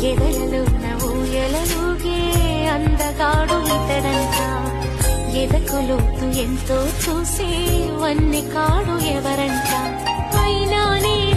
ఎదలలోన ఊయలలుగే అందగాడు ఇతడంట. ఎదకు లోతు ఎంతో చూసి వన్నె కాడు ఎవరంట. అయినా నే